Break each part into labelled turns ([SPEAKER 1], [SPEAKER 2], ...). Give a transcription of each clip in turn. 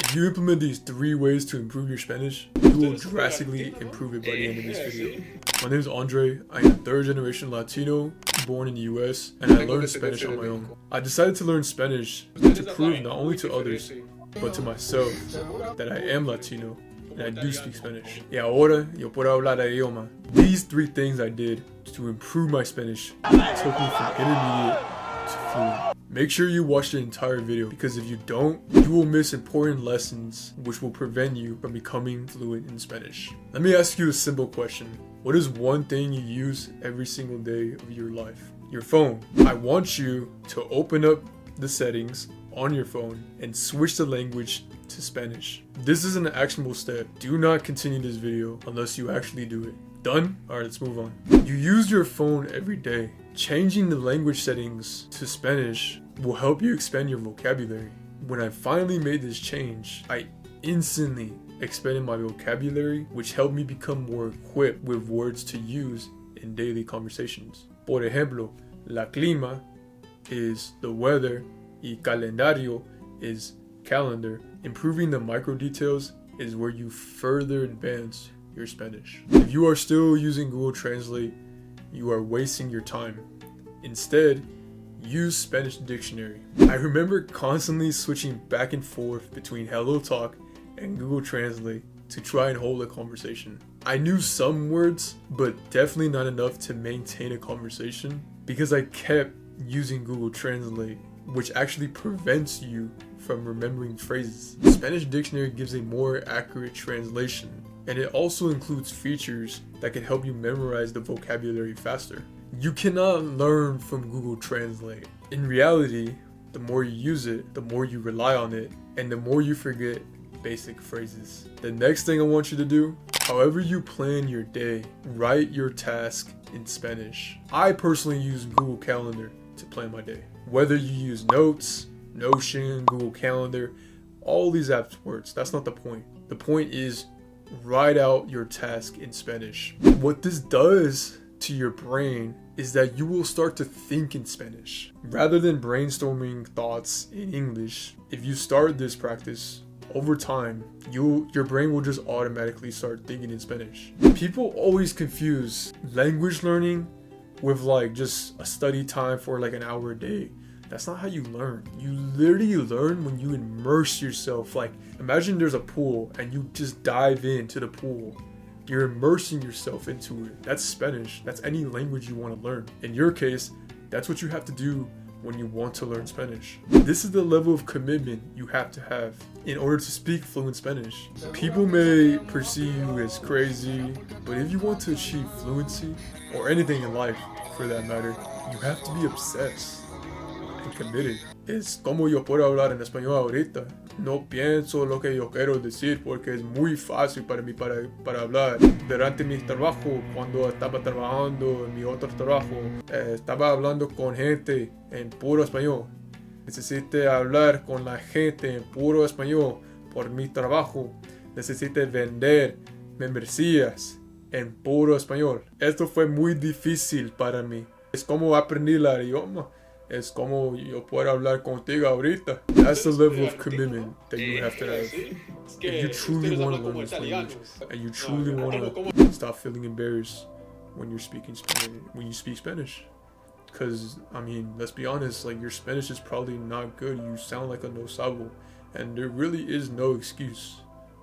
[SPEAKER 1] If you implement these 3 ways to improve your Spanish, you will drastically improve it by the end of this video. My name is Andre. I am 3rd generation Latino, born in the US, and I learned Spanish on my own. I decided to learn Spanish to prove not only to others, but to myself that I am Latino and I do speak Spanish. Y ahora yo puedo hablar el idioma. These 3 things I did to improve my Spanish took me from intermediate to fluent. Make sure you watch the entire video, because if you don't, you will miss important lessons which will prevent you from becoming fluent in Spanish. Let me ask you a simple question. What is one thing you use every single day of your life? Your phone. I want you to open up the settings on your phone and switch the language to Spanish. This is an actionable step. Do not continue this video unless you actually do it. Done? Alright, let's move on. You use your phone every day. Changing the language settings to Spanish will help you expand your vocabulary. When I finally made this change, I instantly expanded my vocabulary, which helped me become more equipped with words to use in daily conversations. Por ejemplo, la clima is the weather, y calendario is calendar. Improving the micro details is where you further advance your Spanish. If you are still using Google Translate, you are wasting your time. Instead, use Spanish Dictionary. I remember constantly switching back and forth between HelloTalk and Google Translate to try and hold a conversation. I knew some words, but definitely not enough to maintain a conversation because I kept using Google Translate, which actually prevents you from remembering phrases. Spanish Dictionary gives a more accurate translation, and it also includes features that can help you memorize the vocabulary faster. You cannot learn from Google Translate. In reality, the more you use it, the more you rely on it, and the more you forget basic phrases. The next thing I want you to do, however you plan your day, write your task in Spanish. I personally use Google Calendar to plan my day. Whether you use Notes, Notion, Google Calendar, all these apps works. That's not the point. The point is write out your task in Spanish. What this does to your brain is that you will start to think in Spanish rather than brainstorming thoughts in English. If you start this practice, over time, your brain will just automatically start thinking in Spanish. People always confuse language learning with like just a study time for like an hour a day. That's not how you learn. You literally learn when you immerse yourself. Like, imagine there's a pool and you just dive into the pool. You're immersing yourself into it. That's Spanish. That's any language you want to learn. In your case, that's what you have to do when you want to learn Spanish. This is the level of commitment you have to have in order to speak fluent Spanish. People may perceive you as crazy, but if you want to achieve fluency, or anything in life for that matter, you have to be obsessed and committed. Es como yo puedo hablar en español ahorita. No pienso lo que yo quiero decir porque es muy fácil para mí para hablar. Durante mi trabajo, cuando estaba trabajando en mi otro trabajo, estaba hablando con gente en puro español. Necesito hablar con la gente en puro español por mi trabajo. Necesito vender membresías en puro español. Esto fue muy difícil para mí. Es como aprender el idioma. Es como yo puedo hablar contigo ahorita. That's the level of commitment that you have to have. If you truly want to learn this language and you truly want to stop feeling embarrassed when you're speaking Spanish, when you speak Spanish. Because, I mean, let's be honest, like, your Spanish is probably not good. You sound like a no sabo. And there really is no excuse.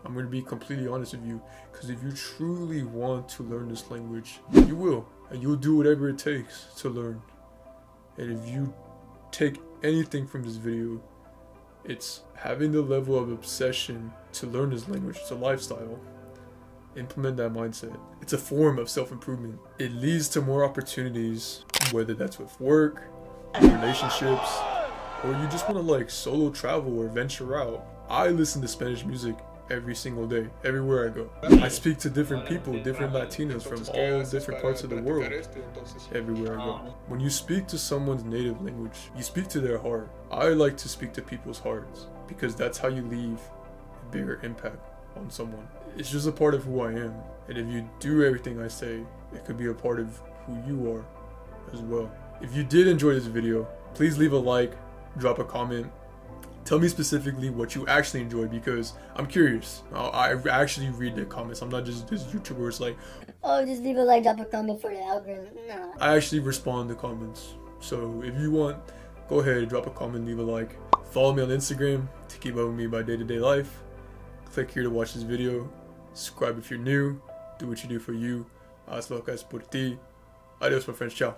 [SPEAKER 1] I'm going to be completely honest with you. Because if you truly want to learn this language, you will. And you'll do whatever it takes to learn. And if you take anything from this video, it's having the level of obsession to learn this language. It's a lifestyle. Implement that mindset. It's a form of self-improvement. It leads to more opportunities, whether that's with work, relationships, or you just want to like solo travel or venture out. I listen to Spanish music every single day, everywhere I go. I speak to different people, different Latinos from all different parts of the world, everywhere I go. When you speak to someone's native language, you speak to their heart. I like to speak to people's hearts because that's how you leave a bigger impact on someone. It's just a part of who I am, and if you do everything I say, it could be a part of who you are as well. If you did enjoy this video, please leave a like, drop a comment, Tell me specifically what you actually enjoy, because I'm curious. I actually read the comments. I'm not just this YouTuber who's like,
[SPEAKER 2] oh, just leave a like, drop a comment for the algorithm. No.
[SPEAKER 1] I actually respond to comments. So if you want, go ahead, drop a comment, leave a like. Follow me on Instagram to keep up with me by day-to-day life. Click here to watch this video. Subscribe if you're new. Do what you do for you. Haz lo que es por ti. Adios, my friends. Ciao.